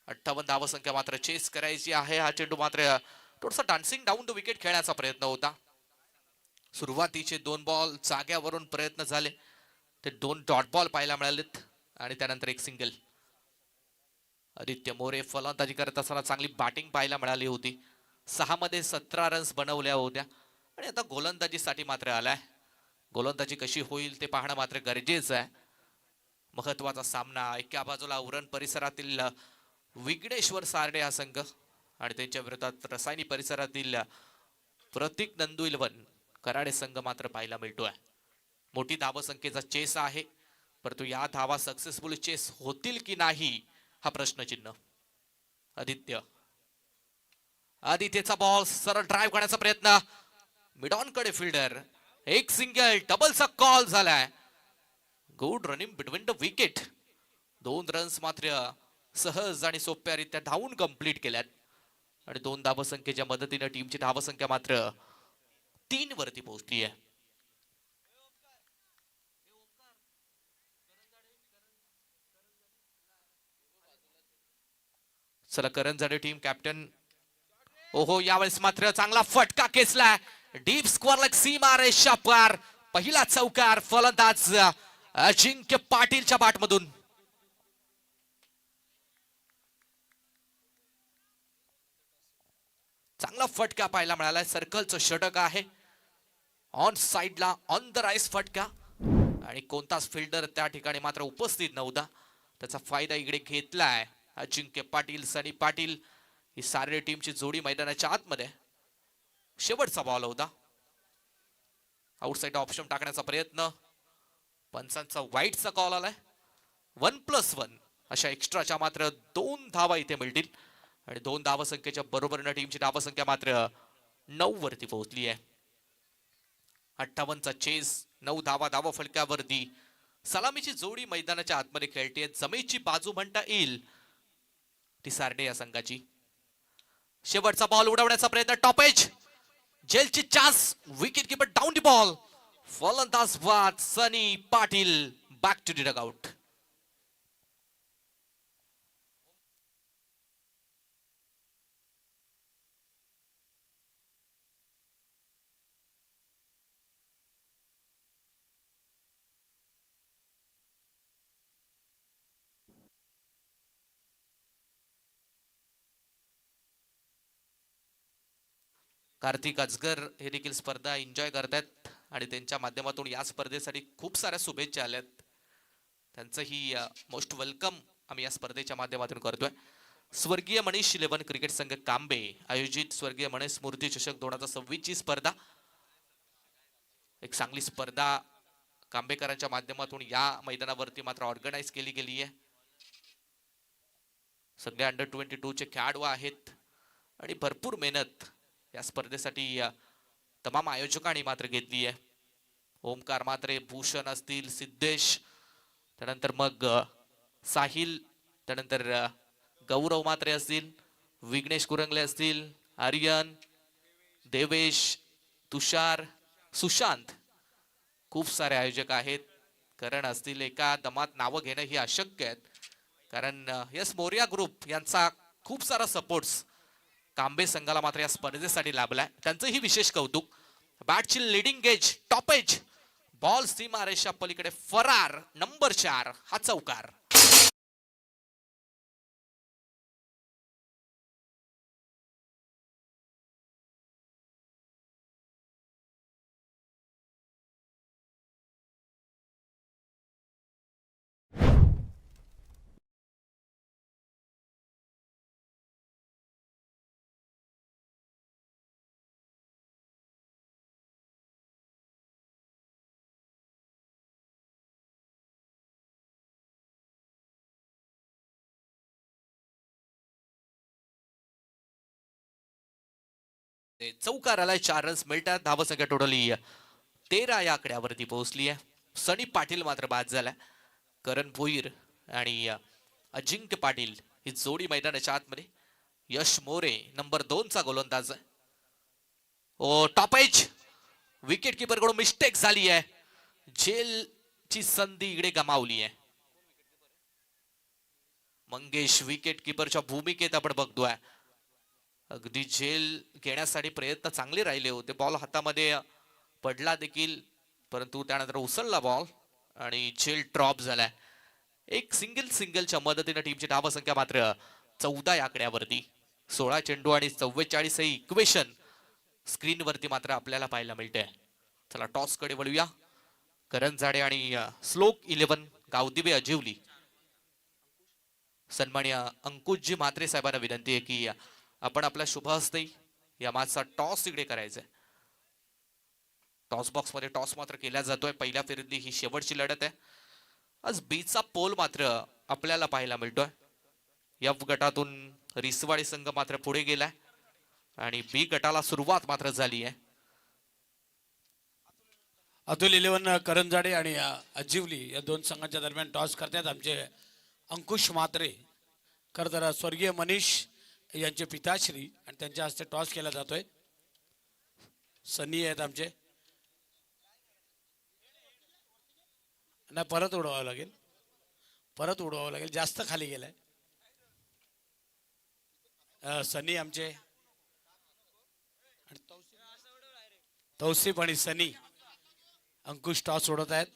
58 धावसंख्या मात्र चेस करायची आहे. हा चेंडू मात्र थोडासा डान्सिंग डाऊन द विकेट खेळण्याचा प्रयत्न होता. सुरुवातीचे 2 बॉल जाग्यावरून प्रयत्न झाले, ते 2 डॉट बॉल पाहायला मिळालेत आणि त्यानंतर एक सिंगल. आदित्य मोरे फलंदाजी करत असताना चांगली बॅटिंग पाहायला मिळाली होती. 6 मध्ये 17 रन्स बनवल्या होत्या आणि आता गोलंदाजीसाठी मात्र आलाय. गोलंदाजी कशी होईल ते पाहणं मात्र गरजेचं आहे. महत्वाचा सामना. एका बाजूला उरण परिसरातील विघ्नेश्वर सारडे हा संघ आणि त्यांच्या विरोधात रसायनी परिसरातील प्रतीक नंदू 11 कराडे संघ मात्र पाहायला मिळतोय. मोठी धावसंख्येचा चेस आहे, परंतु या धावा सक्सेसफुल चेस होतील की नाही हा प्रश्नचिन्ह. आदित्य. आदित्यचा बॉल सरळ ड्राईव्ह करण्याचा प्रयत्न. मिडॉन कडे फिल्डर. एक सिंगल. डबलचा कॉल झालाय. Good running between the wicket. 2 runs मात्र सहज आणि सोप्यारित्या धावून कंप्लीट केल्यात आणि 2 धावसंख्येच्या मदतीने टीमची धावसंख्या मात्र 3 वरती पोहोचली आहे. चला करण झाडे टीम कॅप्टन. ओहो, यावेळेस मात्र चांगला फटका खेचलाय. डीप स्क्वेअर लेग सीमा रेषा पार. पहिला चौकार फलंदाज अजिंक्य पाटीलच्या बॅटमधून. चांगला फटका पाहायला मिळालाय. सर्कलचं षटक आहे. ऑन साइडला ऑन द राईस फटका आणि कोणताच फिल्डर त्या ठिकाणी मात्र उपस्थित नव्हता. त्याचा फायदा इकडे घेतलाय अजिंक्य पाटील. सनी पाटील ही सारे टीमची जोडी मैदानाच्या आतमध्ये. शेवटचा बॉल होता. आउटसाइड ऑप्शन टाकण्याचा प्रयत्न. पंचांचा वाईटचा कॉल आलाय. 1+1 अशा एक्स्ट्राच्या मात्र 2 धावा इथे मिळतील आणि 2 धावसंख्येच्या बरोबरीने टीमची धावसंख्या मात्र 9 वरती पोहोचली आहे. 58चा चेस. 9 धावा धावा फलकावरती. सलामीची जोडी मैदानाच्या आतमध्ये खेळते. जमेची बाजू म्हणता येईल ती सारडे या संघाची. शेवटचा बॉल उडवण्याचा प्रयत्न. टॉपेज. जेलची chance. Wicket keeper down the ball. फलंदाज बाद Sunny Patil. Back to the dugout. Kartik Ajgar हे देखील स्पर्धा एन्जॉय करतात आणि त्यांच्या माध्यमातून या स्पर्धेसाठी खूप साऱ्या शुभेच्छा आल्यात. त्यांचंही मोस्ट वेलकम आम्ही या स्पर्धेच्या माध्यमातून करतोय. स्वर्गीय मनीष 11 क्रिकेट संघ कांबे आयोजित स्वर्गीय मनीष स्मृती चषक 2026 ची स्पर्धा. एक चांगली स्पर्धा कांबेकरांच्या माध्यमातून या मैदानावरती मात्र ऑर्गनाइज केली गेली आहे. सगळे अंडर 22 चे खेळाडू आहेत आणि भरपूर मेहनत या स्पर्धेसाठी तमाम आयोजकांनी मात्र घेतली आहे. ओमकार मात्रे, भूषण असतील, सिद्धेश, त्यानंतर मग साहिल, त्यानंतर गौरव मात्रे असतील, विघ्नेश कुरंगले असतील, आर्यन, देवेश, तुषार, सुशांत, खूप सारे आयोजक आहेत. करण असतील, एका दमात नावं घेणं ही अशक्य आहेत कारण यस मोरिया ग्रुप यांचा खूप सारा सपोर्ट्स कांबे संघाला मात्र या स्पर्धेसाठी लाभलाय. त्यांचंही विशेष कौतुक. बॅटची leading edge, top edge, ball सीमारेषा पलीकडे फरार, नंबर 4 हा चौकार. चौकार आलाय. 4 रन्स मिळतात. धावसंख्या टोटली 13 या आकड्यावरती पोहोचली आहे. सनी पाटील मात्र बाद झालाय. करण भोईर आणि अजिंक्य पाटील ही जोडी मैदानाच्या आतमध्ये. यश मोरे नंबर 2 चा गोलंदाज आहे. ओ टॉप एज, विकेट किपर कडून मिस्टेक झाली आहे. झेलची संधी इकडे गमावली आहे. मंगेश विकेट किपरच्या भूमिकेत आपण बघतोय. अगदी झेल घेण्यासाठी प्रयत्न चांगले राहिले होते. बॉल हातामध्ये पडला देखील परंतु त्यानंतर उसळला बॉल आणि झेल ड्रॉप झालाय. एक सिंगलच्या मदतीने टीमची धावसंख्या मात्र 14 या आकड्यावरती. 16 चेंडू आणि 44 हे इक्वेशन स्क्रीन वरती मात्र आपल्याला पाहायला मिळते. चला टॉस कडे वळूया. करण जाडे आणि स्लोक 11 गावदिवे अजिवली. सन्माननीय अंकुशजी म्हात्रे साहेबांना विनंती आहे की आपण आपल्या शुभ हस्ते या मॅचचा टॉस इकडे करायचा आहे. टॉस बॉक्स मध्ये टॉस मात्र केला जातोय. पहिल्या फेरीतली ही शेवटची लढत आहे. आज बीचा पोल मात्र आपल्याला पाहायला मिळतोय. या गटातून रिसवाडी संघ मात्र पुढे गेलाय आणि बी गटाला सुरुवात मात्र झाली आहे. अतुल 11 करंजाडे आणि अजिवली या दोन संघांच्या दरम्यान टॉस करतात आमचे अंकुश म्हात्रे. खरं तर स्वर्गीय मनीष यांचे पिताश्री आणि त्यांच्या हस्ते टॉस केला जातोय. सनी आहेत आमचे. नाही परत उडवावं लागेल, परत उडवावं लागेल, जास्त खाली गेलाय. सनी आमचे तौसिफ आणि सनी. अंकुश टॉस सोडत आहेत.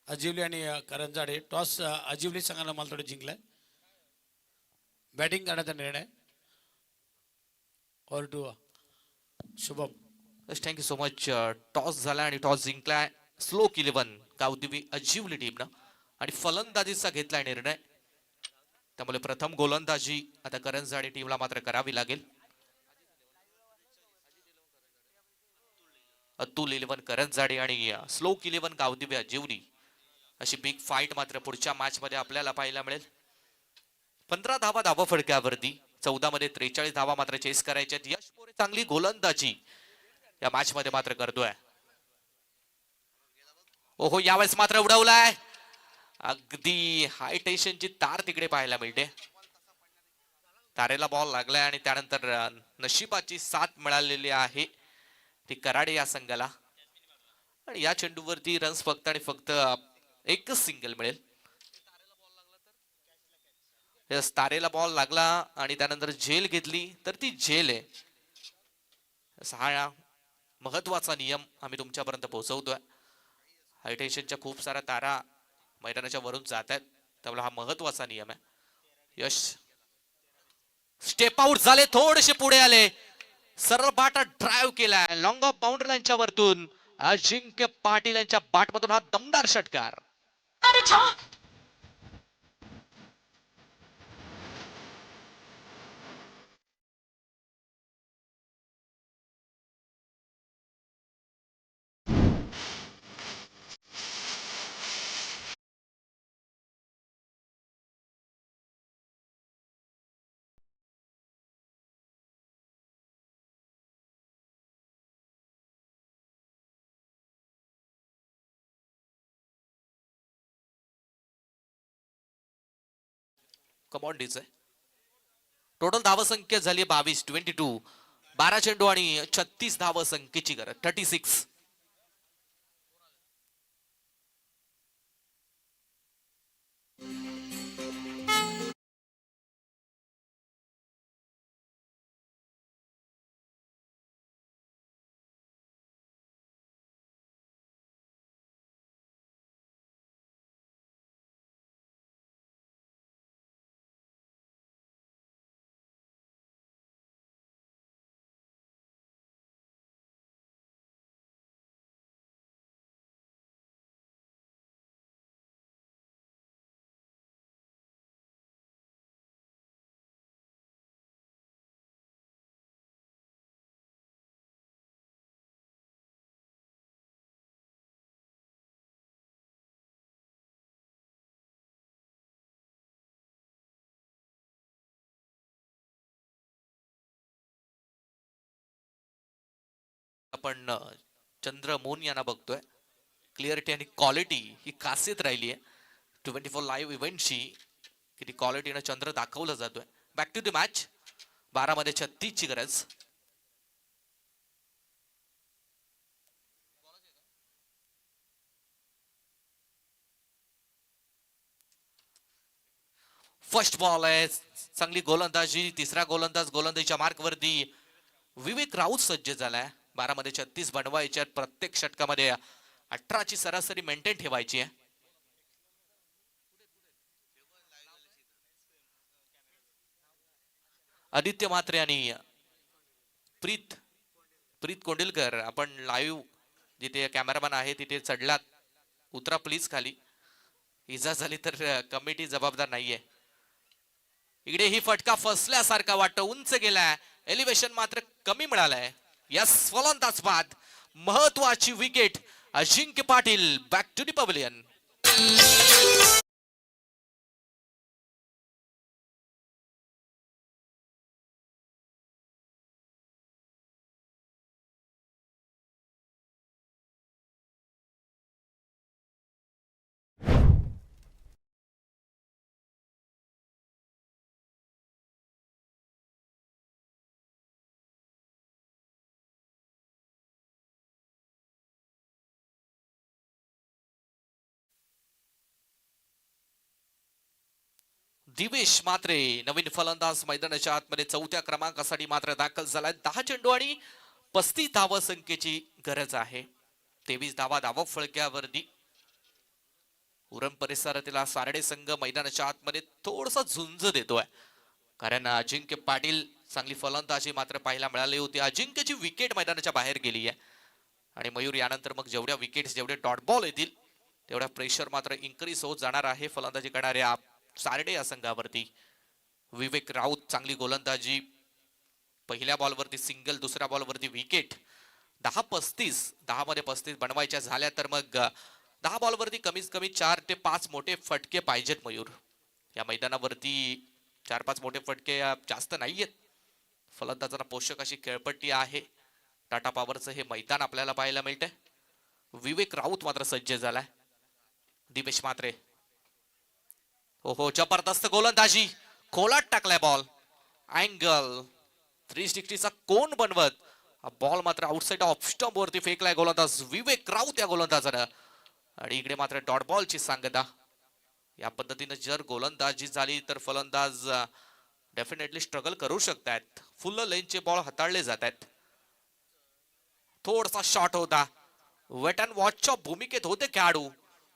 अजिवली आणि करंजाडे. टॉस अजिवली संघाला मला थोडं जिंकलाय. बॅटिंग करण्याचा निर्णय all to Shubham. Thank you so much. Toss झाला आणि टॉस जिंकलाय स्लोक 11 गावदेवी अजिवली टीमनं आणि फलंदाजीचा घेतलाय निर्णय. त्यामुळे प्रथम गोलंदाजी आता करंजाडे टीमला मात्र करावी लागेल. अतुल 11 करंजाडे आणि स्लोक 11 गावदेवी अजिवली अशी बिग फाईट मात्र पुढच्या मॅच मध्ये आपल्याला पाहायला मिळेल. 15 धावा धावा फडक्यावरती. 14 मध्ये 43 धावा मात्र चेस करायच्या. यश मोरे चांगली गोलंदाजी या मॅच मध्ये मात्र करतोय. ओहो यावेळेस मात्र उडवलाय. अगदी हाय टेन्शनची तार तिकडे पाहायला मिळते. तारेला बॉल लागलाय आणि त्यानंतर नशिबाची साथ मिळालेली आहे ती कराडे या संघाला. आणि या चेंडूवरती रन्स फक्त आणि फक्त एकच सिंगल मिळेल. तारेला बॉल लागला आणि त्यानंतर झेल घेतली तर ती झेल आहे. हा महत्वाचा नियम आम्ही तुमच्यापर्यंत पोहोचवतोय. हायटेन्शनच्या खूप साऱ्या तारा मैदानाच्या वरून जात आहेत, त्यामुळे हा महत्वाचा नियम आहे. यश स्टेप आउट झाले, थोडेसे पुढे आले, सरळ बाटा ड्राईव्ह केलाय लॉंग ऑफ बाउंड्री लाईनच्या वरतून. अजिंक्य पाटील यांच्या बाटमधून हा दमदार षटकार. कमॉन डीच आहे. टोटल धावसंख्या झाली 22 12 चेंडू आणि 36 धावसंख्येची गरज 36. आपण चंद्रमोहन यांना बघतोय. क्लिअरिटी आणि क्वालिटी ही खासियत राहिली आहे 24 लाईव्ह इव्हेंटची. किती क्वालिटीनं चंद्र दाखवलं जातोय. Back to the match. 12 मध्ये 36 ची गरज. फर्स्ट बॉल आहे, चांगली गोलंदाजी. तिसरा गोलंदाज गोलंदाजीच्या मार्कवरती. विवेक राऊत सज्ज झालाय. 12 मध्ये 36 बनवायच्या. प्रत्येक षटकामध्ये 18 ची सरासरी मेंटेन ठेवायची आहे. आदित्य म्हात्रे आणि प्रीत कोंडिलकर, आपण लाईव्ह जिथे कॅमेरामॅन आहे तिथे चढलात, उतरा प्लीज खाली. इजा झाली तर कमिटी जबाबदार नाहीये. इकडे ही फटका फसल्यासारखा वाटतं, उंच गेलाय, एलिव्हेशन मात्र कमी मिळालंय. यस, फलंदाज बाद, महत्वाची wicket. Ajinkya Patil back to the pavilion. Divesh Matre नवीन फलंदाज मैदानाच्या आतमध्ये 4थ्या क्रमांकासाठी मात्र दाखल झालाय. 10 चेंडू आणि 35 धावा संख्येची गरज आहे. 23 धावा फळक्यावरती. उरण परिसरातील सारडे संघ मैदानाच्या आतमध्ये थोडसा झुंज देतोय, कारण अजिंक्य पाटील चांगली फलंदाजी मात्र पाहायला मिळाली होती. अजिंक्यची विकेट मैदानाच्या बाहेर गेली आहे आणि मयूर यानंतर मग जेवढ्या विकेट्स, जेवढे डॉट बॉल येतील तेवढा प्रेशर मात्र इन्क्रीज होत जाणार आहे फलंदाजी करणाऱ्या सारडे या संघावरती. विवेक राऊत चांगली गोलंदाजी. पहिल्या बॉलवरती सिंगल, दुसऱ्या बॉलवरती विकेट. 10-35, 10 मध्ये 35 बनवायच्या झाल्या तर मग 10 बॉलवरती कमीत कमी 4 ते 5 मोठे फटके पाहिजेत मयूर. या मैदानावरती 4-5 मोठे फटके जास्त नाहीयेत. फलंदाजांना पोषक अशी खेळपट्टी आहे. टाटा पॉवरचं हे मैदान आपल्याला पाहायला मिळतंय. विवेक राऊत मात्र सज्ज झालाय. दिवेश मात्रे, हो जबरदस्त गोलंदाजी. खोलात टाकलाय बॉल. अँगल 360 चा कोण बनवत बॉल मात्र आउटसाइड ऑफ स्टंप वरती फेकलाय गोलंदाज विवेक राऊत या गोलंदाजानं. आणि इकडे मात्र डॉट बॉलची सांगता. या पद्धतीने जर गोलंदाजी झाली तर फलंदाज डेफिनेटली स्ट्रगल करू शकतात. फुल लेनचे बॉल हाताळले जात आहेत. थोडासा शॉट होता. वेट अँड वॉचच्या भूमिकेत होते खेळाडू.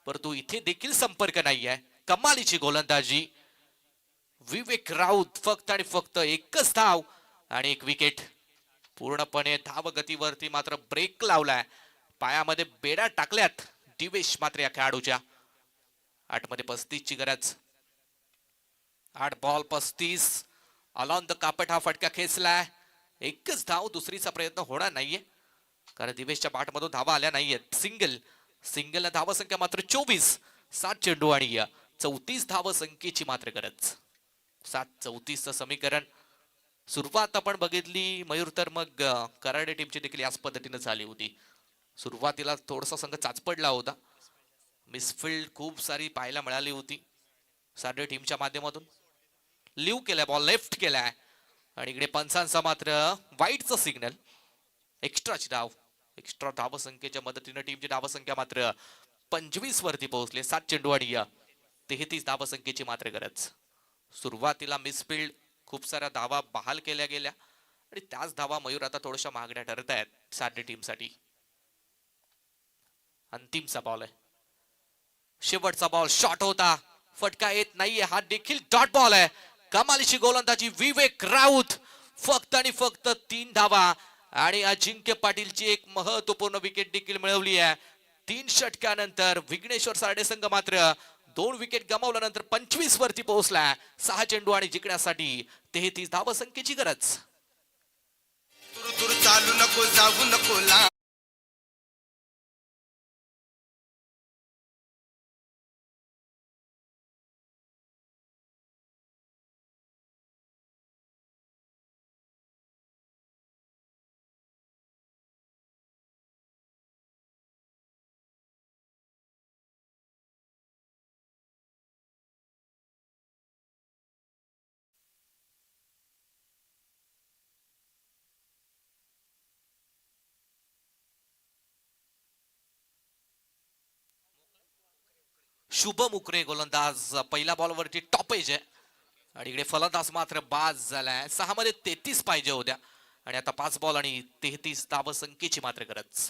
परंतु इथे देखील संपर्क नाहीये. कमालीची गोलंदाजी. विवेक राऊत फक्त आणि फक्त एकच धाव आणि एक विकेट. पूर्णपणे धाव गतीवरती मात्र ब्रेक लावलाय. पायामध्ये बेड्या टाकल्यात दिवेश मात्र या खेळाडूच्या. 8 मध्ये 35 ची गरज. 8 बॉल 35. अलॉन द कापट हा फटका खेचलाय. एकच धाव, दुसरीचा प्रयत्न होणार नाहीये कारण दिवेशच्या बॅटमधून धावा आल्या नाहीयेत. सिंगल धाव संख्या मात्र 24. 7 चेंडू आणि 34 धाव संख्येची मात्र गरज. 7-34 चं समीकरण. सुरुवात आपण बघितली मयूर तर मग कराडे टीमची देखील याच पद्धतीने झाली होती. सुरुवातीला थोडासा संघ चाचपडला होता. मिसफिल्ड खूप सारी पाहायला मिळाली होती साडे टीमच्या माध्यमातून. लिव केलाय, बॉल लेफ्ट केलाय आणि इकडे पंचांचा मात्र वाईटचं सिग्नल. एक्स्ट्राची धाव. एक्स्ट्रा धाव संख्येच्या मदतीने टीमची धाव संख्या मात्र 25 वरती पोहोचले. 7 चेंडू आणि 33 धाव संख्येची मात्र गरज. सुरुवातीला मिसफिल्ड खूप साऱ्या धावा बहाल केल्या गेल्या आणि त्याच धावा मयूर आता थोड्याशा महागड्या ठरत आहेत साडे टीमसाठी. अंतिमचा बॉल आहे. शेवटचा बॉल शॉट होता, फटका येत नाहीये. हा देखील डॉट बॉल आहे. कमालीची गोलंदाजी विवेक राऊत. फक्त आणि फक्त 3 धावा आणि अजिंक्य पाटीलची एक महत्वपूर्ण विकेट देखील मिळवली आहे. 3 षटकानंतर विघ्नेश्वर सारडे संघ मात्र 2 विकेट गमावल्यानंतर 25 वरती पोहोचला. 6 चेंडू आणि जिंकण्यासाठी 33 धाव संख्येची गरज. चालू नको, जाऊ नको ला. शुभम उकरे गोलंदाज. पहिल्या बॉलवरती टॉपेज आहे आणि इकडे फलंदाज मात्र बाद झालाय. 6 मध्ये 33 पाहिजे होत्या आणि आता 5 बॉल आणि 33 धाव संख्येची मात्र गरज.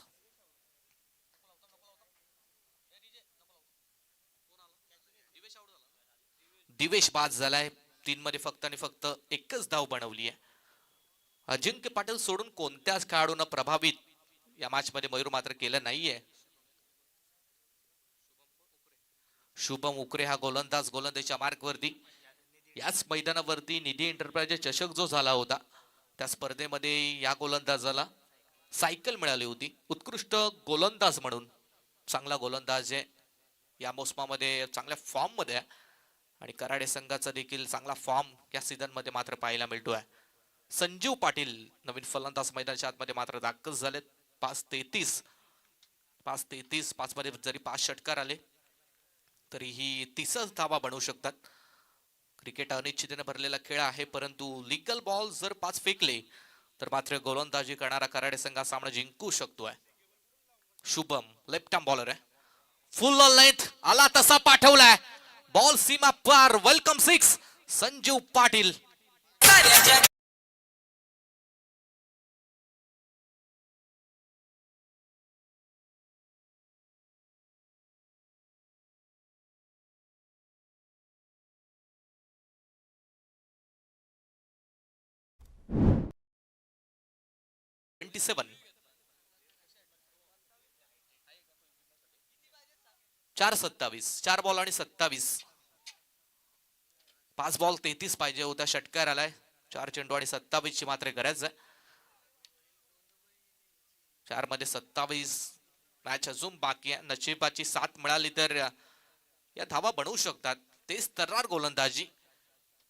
दिवेश बाद झालाय. 3 मध्ये फक्त आणि फक्त एकच धाव बनवली आहे. अजिंक्य पाटील सोडून कोणत्याच खेळाडूंना प्रभावित या मॅच मध्ये मयूर मात्र केलं नाहीये. शुभम उकरे हा गोलंदाजच्या मार्कवरती. याच मैदानावरती निधी एंटरप्राइजेस चषक जो झाला होता त्या स्पर्धेमध्ये या गोलंदाजाला सायकल मिळाली होती. उत्कृष्ट गोलंदाज म्हणून. चांगला गोलंदाज आहे. या मोसमामध्ये चांगल्या फॉर्म मध्ये आहे आणि कराडे संघाचा देखील चांगला फॉर्म या सीझन मध्ये मात्र पाहायला मिळतोय. संजीव पाटील नवीन फलंदाज मैदानाच्या आतमध्ये मात्र दाखल झालेत. 5-33 5 मध्ये जरी 5 षटकार आले तरीही 30 धावा बनवू शकतात. क्रिकेट अनिश्चिततेने भरलेला खेळ आहे परंतु लीगल बॉल जर 5 फेकले तर मात्र गोलंदाजी करणारा कराडे संघ सामना जिंकू शकतोय. शुभम लेफ्ट आर्म बॉलर आहे. फुल लेंथ आला तसा पाठवलाय. बॉल सीमा पार. वेलकम 6 संजीव पाटील. सेवन 4-27. 4 बॉल आणि 27. 5 बॉल 33 पाहिजे होता. षटकार आलाय. 4 चेंडू आणि 27 ची मात्र गरज आहे. 4 मध्ये 27. मॅच अजून बाकी आहे. नशिबाची साथ मिळाली तर या धावा बनवू शकतात. तेच तर्रार गोलंदाजी.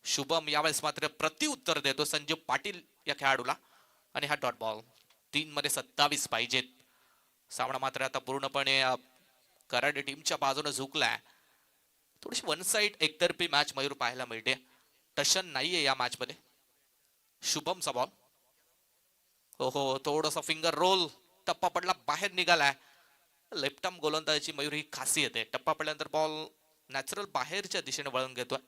शुभम यावेळेस मात्र प्रत्युत्तर देतो संजीव पाटील या खेळाडूला आणि हा डॉट बॉल. 3 मध्ये 27 पाहिजेत. सामना मात्र आता पूर्णपणे कराडे टीमच्या बाजूने झुकलाय. थोडीशी वन साइड एकतर्फी मॅच मयूर पाहायला मिळते. टशन नाहीये या मॅच मध्ये. शुभमचा बॉल. हो थोडासा फिंगर रोल. टप्पा पडला, बाहेर निघालाय. लेफ्ट आर्म गोलंदाजीची मयूर ही खासियत आहे. टप्पा पडल्यानंतर बॉल नॅचरल बाहेरच्या दिशेने वळून घेतोय.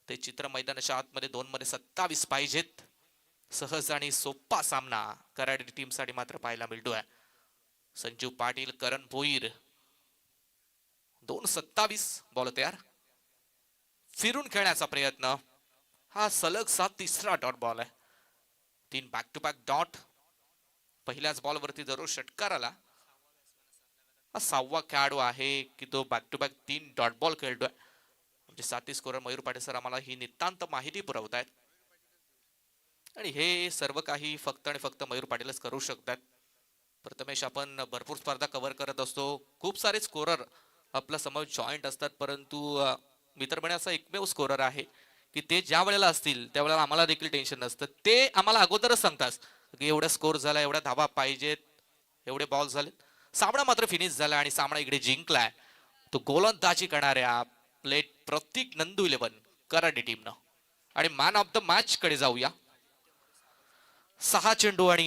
ते चित्र मैदानाच्या आतमध्ये. 2 मध्ये 27 पाहिजेत. सहज आणि सोपा सामना कराडे टीम साठी मात्र पाहायला मिळतोय. संजीव पाटील, करण भोईर 2:27 बॉल तयार. फिरून खेळण्याचा प्रयत्न. हा सलगचा तिसरा डॉट बॉल आहे. 3 बॅक टू बॅक डॉट. पहिल्याच बॉलवरती जरूर षटकार आला. हा 6वा खेळाडू आहे की तो back to back 3 dot ball खेळतोय. म्हणजे साथी स्कोरर मयूर पाटील सर आम्हाला ही नितांत माहिती पुरवतायत आणि हे सर्व काही फक्त आणि फक्त मयूर पाटीलच करू शकतात. प्रथमेश, आपण भरपूर स्पर्धा कव्हर करत असतो, खूप सारे स्कोरर आपल्या समोर जॉईंट असतात, परंतु मित्रमणे असा एकमेव स्कोरर आहे की ते ज्या वेळेला असतील त्यावेळेला आम्हाला देखील टेन्शन नसतं. ते आम्हाला अगोदरच सांगतात की एवढा स्कोर झाला, एवढ्या धावा पाहिजेत, एवढे बॉल झालेत. सामना मात्र फिनिश झाला आणि सामना इकडे जिंकलाय तो गोलंदाजी करणाऱ्या प्लेट प्रतीक नंदू 11 कराडी टीमनं. आणि मॅन ऑफ द मॅच कडे जाऊया. 6 चेंडू आणि